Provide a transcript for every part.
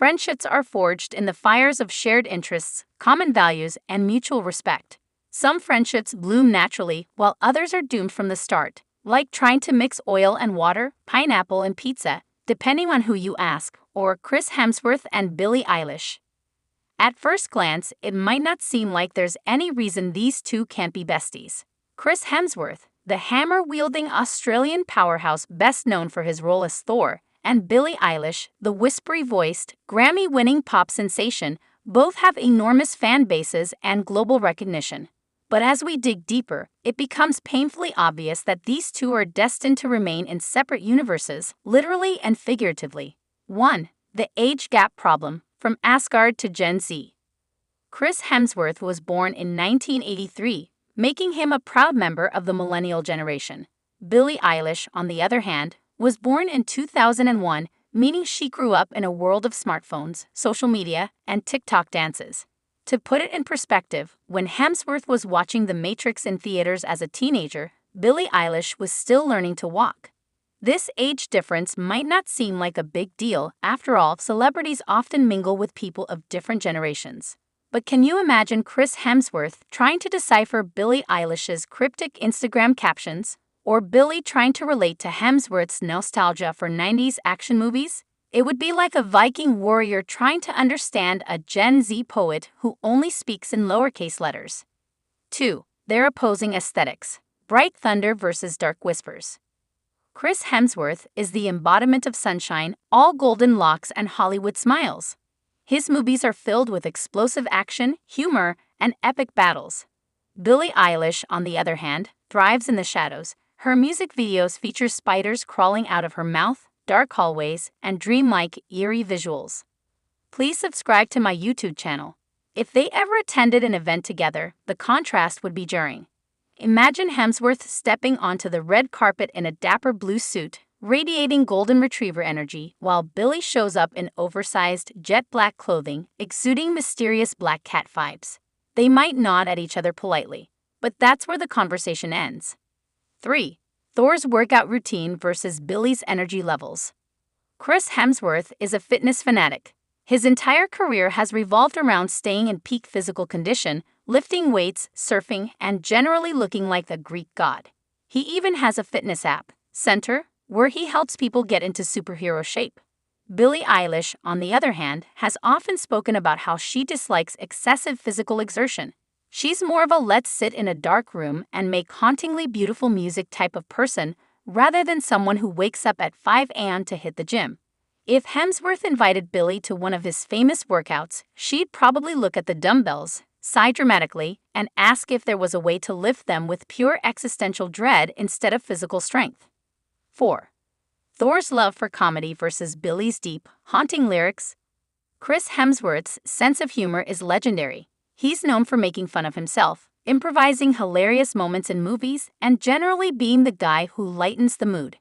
friendships are forged in the fires of shared interests, common values, and mutual respect. Some friendships bloom naturally, while others are doomed from the start, like trying to mix oil and water, pineapple and pizza, depending on who you ask, or Chris Hemsworth and Billie Eilish. At first glance, it might not seem like there's any reason these two can't be besties. Chris Hemsworth, the hammer-wielding Australian powerhouse best known for his role as Thor, and Billie Eilish, the whispery-voiced, Grammy-winning pop sensation, both have enormous fan bases and global recognition. But as we dig deeper, it becomes painfully obvious that these two are destined to remain in separate universes, literally and figuratively. 1. The age gap problem, from Asgard to Gen Z. Chris Hemsworth was born in 1983, making him a proud member of the millennial generation. Billie Eilish, on the other hand, was born in 2001, meaning she grew up in a world of smartphones, social media, and TikTok dances. To put it in perspective, when Hemsworth was watching The Matrix in theaters as a teenager, Billie Eilish was still learning to walk. This age difference might not seem like a big deal. After all, celebrities often mingle with people of different generations. But can you imagine Chris Hemsworth trying to decipher Billie Eilish's cryptic Instagram captions, or Billie trying to relate to Hemsworth's nostalgia for 90s action movies? It would be like a Viking warrior trying to understand a Gen Z poet who only speaks in lowercase letters. 2. Their opposing aesthetics. Bright thunder versus dark whispers. Chris Hemsworth is the embodiment of sunshine, all golden locks and Hollywood smiles. His movies are filled with explosive action, humor, and epic battles. Billie Eilish, on the other hand, thrives in the shadows. Her music videos feature spiders crawling out of her mouth, dark hallways, and dreamlike, eerie visuals. Please subscribe to my YouTube channel. If they ever attended an event together, the contrast would be jarring. Imagine Hemsworth stepping onto the red carpet in a dapper blue suit, radiating golden retriever energy, while Billie shows up in oversized, jet black clothing, exuding mysterious black cat vibes. They might nod at each other politely, but that's where the conversation ends. 3. Thor's workout routine versus Billie's energy levels. Chris Hemsworth is a fitness fanatic. His entire career has revolved around staying in peak physical condition, lifting weights, surfing, and generally looking like a Greek god. He even has a fitness app, Center, where he helps people get into superhero shape. Billie Eilish, on the other hand, has often spoken about how she dislikes excessive physical exertion. She's more of a let's sit in a dark room and make hauntingly beautiful music type of person, rather than someone who wakes up at 5 a.m. to hit the gym. If Hemsworth invited Billie to one of his famous workouts, she'd probably look at the dumbbells, sigh dramatically, and ask if there was a way to lift them with pure existential dread instead of physical strength. 4. Thor's love for comedy versus Billie's deep, haunting lyrics. Chris Hemsworth's sense of humor is legendary. He's known for making fun of himself, improvising hilarious moments in movies, and generally being the guy who lightens the mood.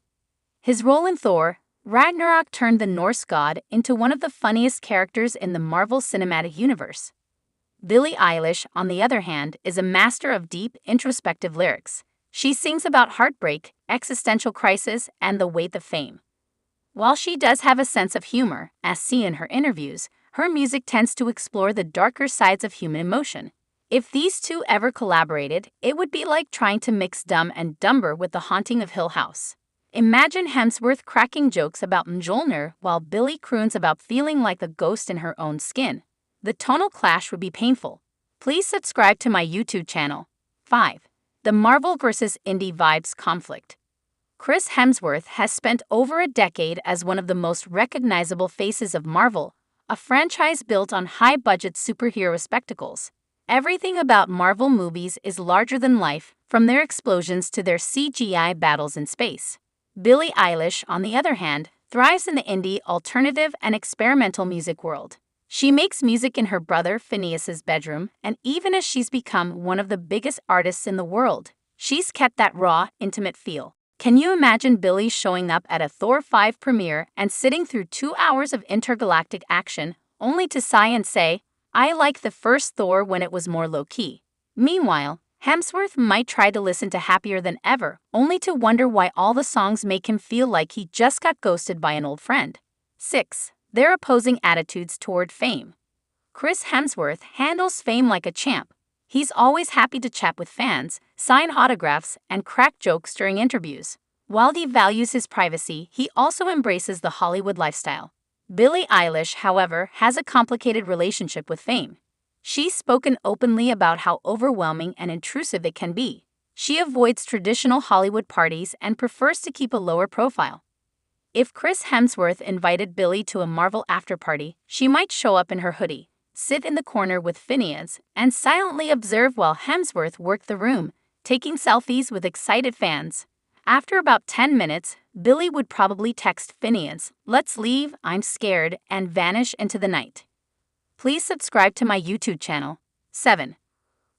His role in Thor, Ragnarok turned the Norse god into one of the funniest characters in the Marvel Cinematic Universe. Billie Eilish, on the other hand, is a master of deep, introspective lyrics. She sings about heartbreak, existential crisis, and the weight of fame. While she does have a sense of humor, as seen in her interviews, her music tends to explore the darker sides of human emotion. If these two ever collaborated, it would be like trying to mix Dumb and Dumber with The Haunting of Hill House. Imagine Hemsworth cracking jokes about Mjolnir while Billie croons about feeling like a ghost in her own skin. The tonal clash would be painful. Please subscribe to my YouTube channel. 5. The Marvel vs. Indie vibes conflict. Chris Hemsworth has spent over a decade as one of the most recognizable faces of Marvel, a franchise built on high-budget superhero spectacles. Everything about Marvel movies is larger than life, from their explosions to their CGI battles in space. Billie Eilish, on the other hand, thrives in the indie, alternative, and experimental music world. She makes music in her brother Phineas's bedroom, and even as she's become one of the biggest artists in the world, she's kept that raw, intimate feel. Can you imagine Billie showing up at a Thor 5 premiere and sitting through 2 hours of intergalactic action, only to sigh and say, "I like the first Thor when it was more low-key"? Meanwhile, Hemsworth might try to listen to Happier Than Ever, only to wonder why all the songs make him feel like he just got ghosted by an old friend. 6. their opposing attitudes toward fame. Chris Hemsworth handles fame like a champ. He's always happy to chat with fans, sign autographs, and crack jokes during interviews. While he values his privacy, he also embraces the Hollywood lifestyle. Billie Eilish, however, has a complicated relationship with fame. She's spoken openly about how overwhelming and intrusive it can be. She avoids traditional Hollywood parties and prefers to keep a lower profile. If Chris Hemsworth invited Billie to a Marvel after-party, she might show up in her hoodie, sit in the corner with Phineas, and silently observe while Hemsworth worked the room, taking selfies with excited fans. After about 10 minutes, Billie would probably text Phineas, "Let's leave, I'm scared," and vanish into the night. Please subscribe to my YouTube channel. 7.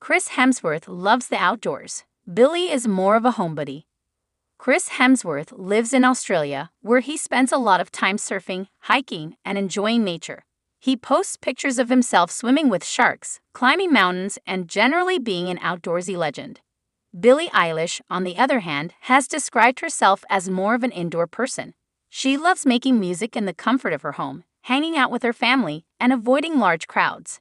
Chris Hemsworth loves the outdoors. Billie is more of a homebody. Chris Hemsworth lives in Australia, where he spends a lot of time surfing, hiking, and enjoying nature. He posts pictures of himself swimming with sharks, climbing mountains, and generally being an outdoorsy legend. Billie Eilish, on the other hand, has described herself as more of an indoor person. She loves making music in the comfort of her home, hanging out with her family, and avoiding large crowds.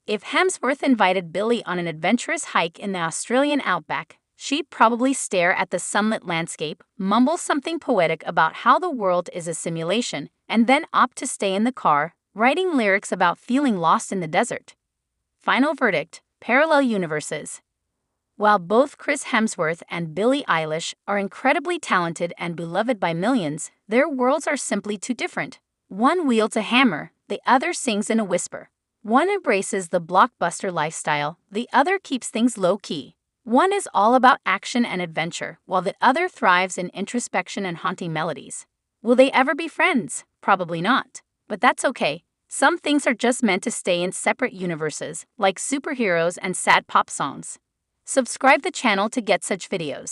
If Hemsworth invited Billie on an adventurous hike in the Australian outback, she'd probably stare at the sunlit landscape, mumble something poetic about how the world is a simulation, and then opt to stay in the car, writing lyrics about feeling lost in the desert. Final verdict: parallel universes. While both Chris Hemsworth and Billie Eilish are incredibly talented and beloved by millions, their worlds are simply too different. One wields a hammer, the other sings in a whisper. One embraces the blockbuster lifestyle, the other keeps things low-key. One is all about action and adventure, while the other thrives in introspection and haunting melodies. Will they ever be friends? Probably not. But that's okay. Some things are just meant to stay in separate universes, like superheroes and sad pop songs. Subscribe the channel to get such videos.